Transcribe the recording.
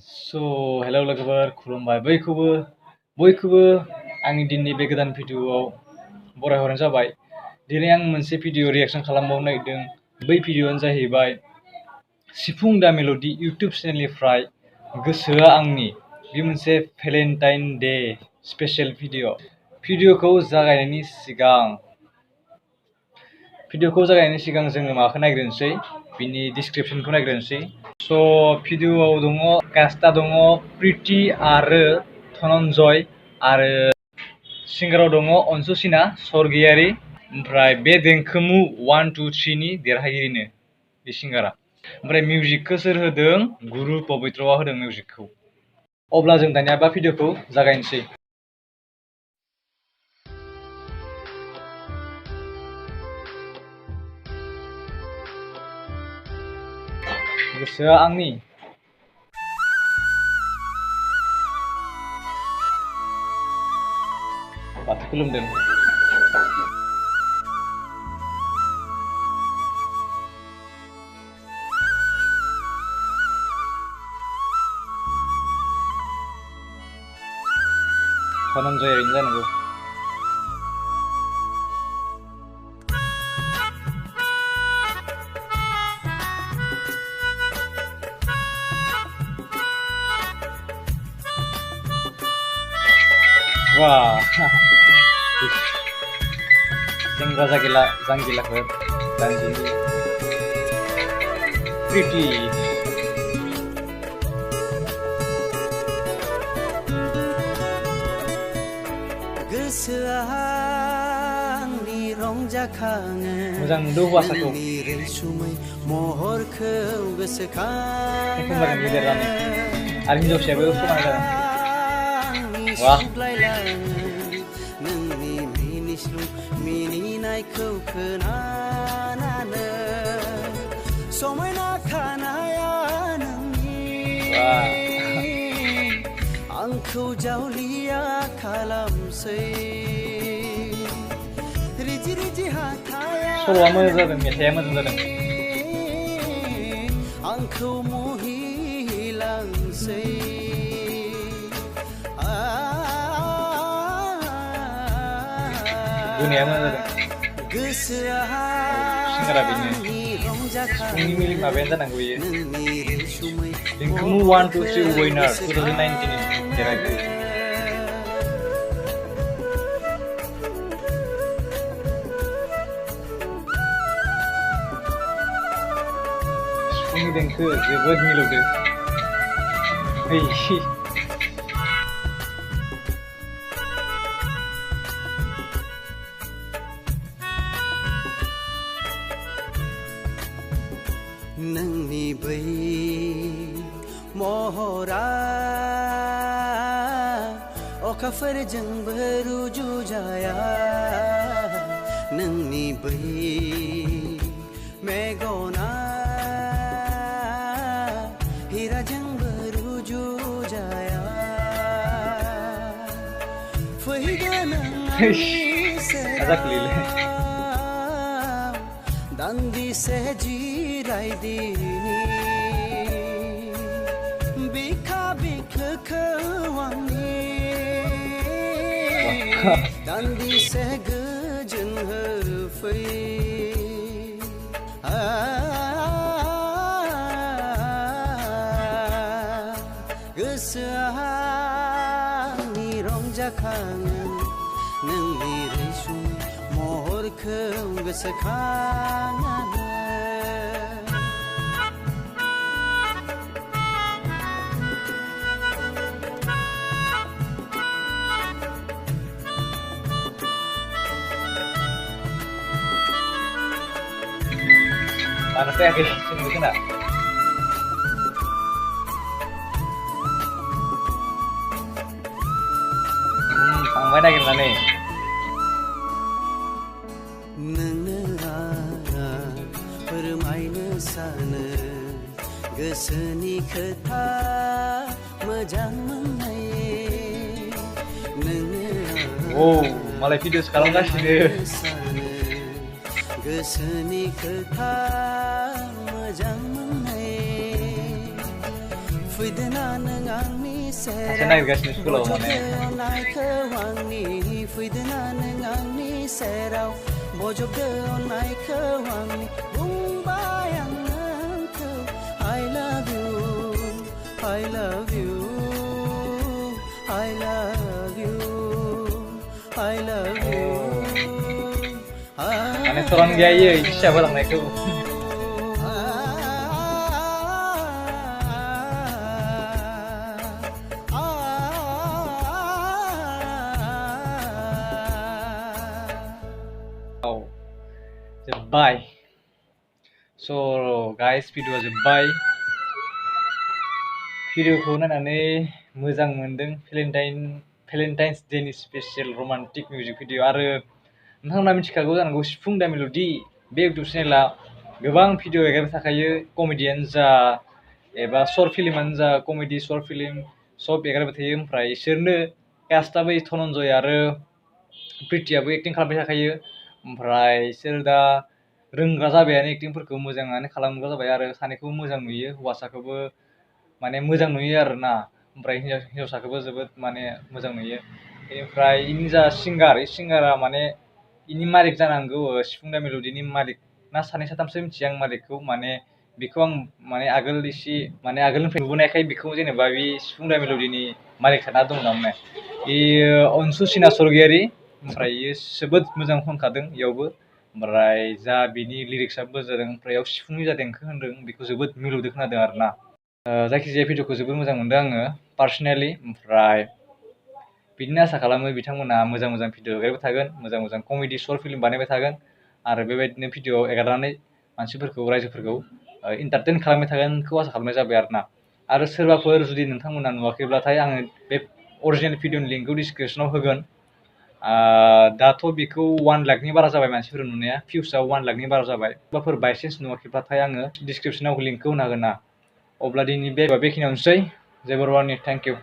Hello लोगोफोर खुलुमबाय बयखौबो आंनि दिननि बे गोदान भिडिअआव बरायहरनाय जाबाय। दिनै आं मोनसे भिडिअ रिएक्सन खालामबावनो नागिरदों। बै भिडिअआनो जाहैबाय सिफुं दा मेल'डि इउटुब चेनेलनिफ्राय गोसोआ आंनि। बे मोनसे भेलेन्टाइन डे स्पेशेल भिडिअखौ जागायनायनि सिगां जोङो माबाखौ नायग्रोनोसै, बिनि डिसक्रिपसनखौ नायग्रोनोसै। भिडिअआव दङ कास्टा दङ, प्रिति आरो धनन्जय, आरो सिंगाराव दङ अनसुसिना स्वर्गियारि। ओमफ्राय बे देंखोमु 1, 2, 3 नि देरहागिरिनो बे सिंगारा। ओमफ्राय मिउजिकखौ सोर होदों? गुरु पबित्रआ होदों मिउजिकखौ। अब्ला जों दानिया भिडिअखौ जागायनोसै। गोसोआ आंनि। बाथौ खुलुमदों। धनन्जय ओरैनो जानांगौ। Wah, सेंग्रा जांगिलाफोर दानजुनि प्रिति। गोसोआ आंनि रंजाखाङो मोजां नुदों हौवासाखौ। रैसुमै महरखौ गोसोखाङो आरो हिनजावसायाबो समायना जादों। वाह, नोंनि मिनिस्लु मिनिनायखौ खोनानानै समायना खानाया नोंनि आंखौ जावलिया खालामसै। रिजि रिजि हाथाया सल'आ मोजां जादों, मेथाइआ मोजां जादों। आंखौ मुहिलांसै। दुनिया मोजां जादों। सिंगारा बेनो। सिफुंनि मिलिं माबायानो जानांगौ बेयो। देंखोमु 1, 2, 3 विनार 2019 नि देरहागिरि। सिफुंनि देंखो जोबोद मिलौदो। नोंनि बै महरा अखाफोरजोंबो रुजुजाया। नोंनि बै मेगना हिराजोंबो रुजुजाया। फैगोन दान्दिसे जिरायदिनि बिखा बिखोखौ आंनि दान्दिसे गोजोन होफै। गोसोआ आंनि रंजाखाङो नोंनि रैसुमै महरखौ गोसोखांनानै। Mana saya sungguh kena. Sampai lagi mana nih? फोरमायनो सानो गोसोनि खोथा मोजां मोननाय। Oh, malah video sekarang kasih गोसोनि खोथा मोजां मोननाय। फैदोना नों आंनि सासे सेराव नागिरगासिनो स्कुलाव माने बजबदो अननायखौ आंनि फैदोना नों आंनि सेराव बजबदो अननायखौ आंनि बुंबाय आं नोंखौ I love you I love you I love you I love you माने सरन गैया इयो फिसा होलांनायखौ जोब्बाय स' गाइस भिडिअआ जोब्बाय भिडिअखौ नायनानै मोजां मोनदों Valentine's Danny special romantic music video आरो नोंथांमोना मिथिखागौ जानांगौ सिफुं दा मेल'डि बे इउटुब चेनेला गोबां भिडिअ एगारबाय थाखायो कमेडियानो जा एबा शर्ट फिल्मानो जा कमेडि शर्ट फिल्म सब एगारबाय थायो ओमफ्राय इसोरनो कास्टआबो धनन्जय आरो प्रिटियाबो एक्टिं खालामबाय थाखायो ओमफ्राय इसोर दा रोंग्रा जाबायानो एक्टिंफोरखौ मोजाङानो खालामग्रा जाबाय आरो सानैखौबो मोजां नुयो हौवासाखौबो माने मोजां नुयो आरो ना ओमफ्राय हिन्जावसाखौबो जोबोद माने मोजां नुयो बेनिफ्राय इनि जा सिंगारा माने इनि मालिक जानांगौ सिफुं दा मेल'डिनि मालिक ना सानै साथामसो मिथियो आं मालिकखौ माने बेखौ आं माने आगोल एसे माने आगोलनिफ्राय नुबोनायखाय बेखौ जेनेबा बे सिफुं दा मेल'डिनि मालिक साना दं नालाय बेयो अनसुसिना स्वर्गियारि ओमफ्राय इयो जोबोद मोजां खनखादों इयावबो ओमफ्राय जा बिनि लिरिक्सआबो बोजादों ओमफ्राय इयाव सिफुंनि जा देंखो होनदों बेखौ जोबोद मिलौदो खोनादों आरो ना जायखिजाया भिडिअखौ जोबोद मोजां मोनदों आङो पार्सनेलि ओमफ्राय बिदिनो आसा खालामो बिथांमोना मोजां मोजां भिडिअ एगारबाय थागोन मोजां कमेडि शर्ट फिल्म बानायबाय थागोन आरो बेबायदिनो भिडिअ एगारनानै मानसिफोरखौ रायजोफोरखौ इन्टारटेन खालामबाय थागोनखौ आसा खालामनाय जाबाय आरो ना आरो सोरबाफोर जुदि नोंथांमोना नुवाखैब्लाथाय आङो बे अरिजिनेल भिडिअनि लिंकखौ डिसक्रिपसनाव होगोन दाथ' बेखौ 1 लाखनि बारा जाबाय मानसिफोर नुनाया भिउसआ 1 लाखनि बारा जाबाय सोरबाफोर बायसेन्स नुवाखैब्लाथाय आङो डिसक्रिपसनाव लिंकखौ होनो हागोन ना अब्ला दिनै बेखिनियावनोसै जेबो थेंक इउ